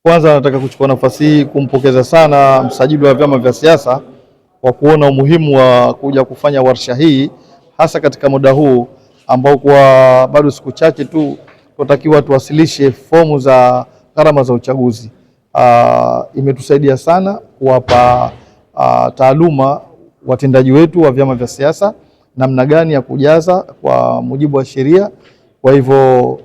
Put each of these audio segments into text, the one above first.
Kwanza nataka kuchukua nafasi hii kumpongeza sana msajili wa vyama vya siasa kwa kuona umuhimu wa kuja kufanya warsha hii, hasa katika muda huu ambao kwa bado siku chache tu tunatakiwa tuwasilishe fomu za gharama za uchaguzi. Imetusaidia sana kuwapa taaluma watendaji wetu wa vyama vya siasa namna gani ya kujaza kwa mujibu wa sheria. Kwa hivyo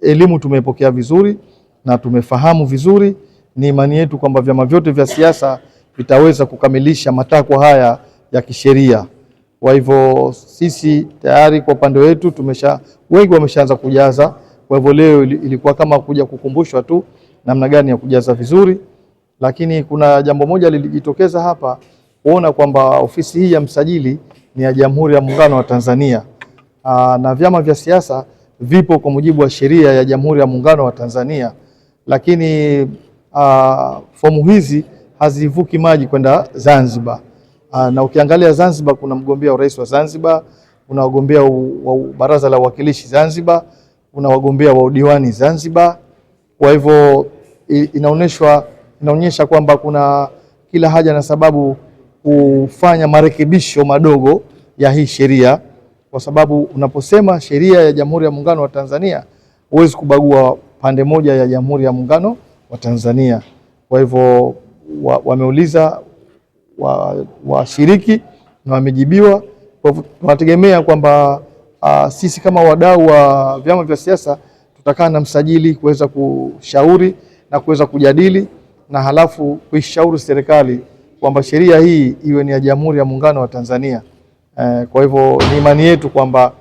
elimu tumepokea vizuri na tumefahamu vizuri. Ni imani yetu kwamba vyama vyote vya siasa vitaweza kukamilisha matakwa haya ya kisheria. Kwa hivyo sisi tayari kwa upande wetu wengi wameshaanza kujaza. Kwa hivyo leo ilikuwa kama kuja kukumbushwa tu namna gani ya kujaza vizuri, lakini kuna jambo moja lilijitokeza hapa, kuona kwamba ofisi hii ya msajili ni ya Jamhuri ya Muungano wa Tanzania na vyama vya siasa vipo kwa mujibu wa sheria ya Jamhuri ya Muungano wa Tanzania, lakini fomu hizi hazivuki maji kwenda Zanzibar. Na ukiangalia Zanzibar kuna mgombea urais wa Zanzibar, kuna wagombea wa baraza la uwakilishi Zanzibar, kuna wagombea wa udiwani Zanzibar. Kwa hivyo inaonyesha kwamba kuna kila haja na sababu kufanya marekebisho madogo ya hii sheria, kwa sababu unaposema sheria ya Jamhuri ya Muungano wa Tanzania huwezi kubagua pande moja ya Jamhuri ya Muungano wa Tanzania. Kwa hivyo wameuliza washiriki na wamejibiwa. Kwa hivyo tunategemea kwamba sisi kama wadau wa vyama vya siasa tutakaa na msajili kuweza kushauri na kuweza kujadili na halafu kuishauri serikali kwamba sheria hii iwe ni ya Jamhuri ya Muungano wa Tanzania. Kwa hivyo ni imani yetu kwamba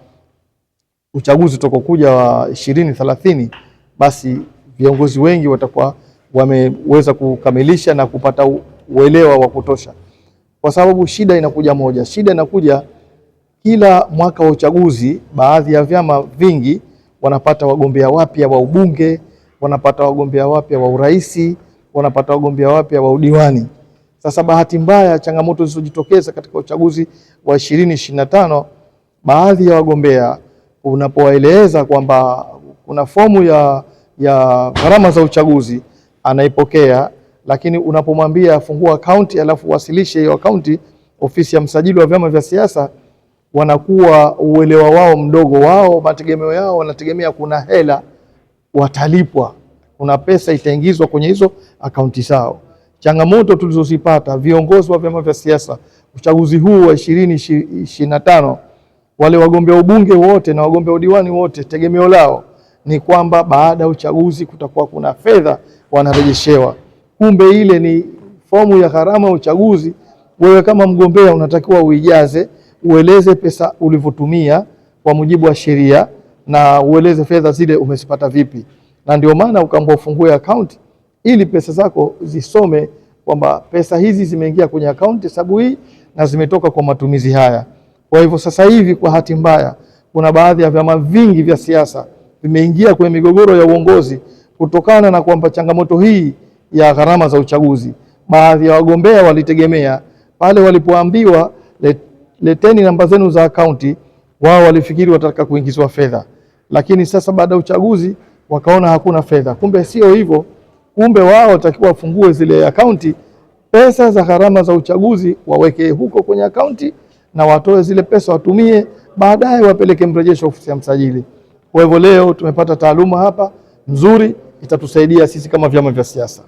uchaguzi utakokuja wa 2030 basi viongozi wengi watakuwa wameweza kukamilisha na kupata uelewa wa kutosha, kwa sababu shida inakuja moja. Shida inakuja kila mwaka wa uchaguzi, baadhi ya vyama vingi wanapata wagombea wapya wa ubunge, wanapata wagombea wapya wa uraisi, wanapata wagombea wapya wa udiwani. Sasa bahati mbaya, changamoto zilizojitokeza katika uchaguzi wa 2025, baadhi ya wagombea unapowaeleza kwamba kuna fomu ya gharama za uchaguzi anaipokea, lakini unapomwambia fungua akaunti alafu wasilishe hiyo akaunti ofisi ya msajili wa vyama vya siasa, wanakuwa uelewa wao mdogo. Wao mategemeo yao wanategemea kuna hela watalipwa, kuna pesa itaingizwa kwenye hizo akaunti zao. Changamoto tulizozipata viongozi wa vyama vya siasa uchaguzi huu wa 2025, wale wagombea ubunge wote na wagombea udiwani wote, tegemeo lao ni kwamba baada ya uchaguzi kutakuwa kuna fedha wanarejeshewa. Kumbe ile ni fomu ya gharama ya uchaguzi. Wewe kama mgombea unatakiwa uijaze, ueleze pesa ulivyotumia kwa mujibu wa sheria na ueleze fedha zile umezipata vipi. Na ndio maana ukaambiwa ufungue account ili pesa zako zisome kwamba pesa hizi zimeingia kwenye account sababu hii na zimetoka kwa matumizi haya. Kwa hivyo sasa hivi kwa hati mbaya kuna baadhi ya vyama vingi vya siasa vimeingia kwenye migogoro ya uongozi kutokana na kwamba changamoto hii ya gharama za uchaguzi. Baadhi ya wagombea walitegemea pale walipoambiwa leteni namba zenu za akaunti, wao walifikiri watataka kuingizwa fedha, lakini sasa baada ya uchaguzi wakaona hakuna fedha. Kumbe sio hivyo. Kumbe wao watakiwa wafungue zile akaunti, pesa za gharama za uchaguzi waweke huko kwenye akaunti na watoe zile pesa watumie, baadaye wapeleke mrejesho ofisi ya msajili. Kwa hivyo leo tumepata taaluma hapa nzuri, itatusaidia sisi kama vyama vya siasa.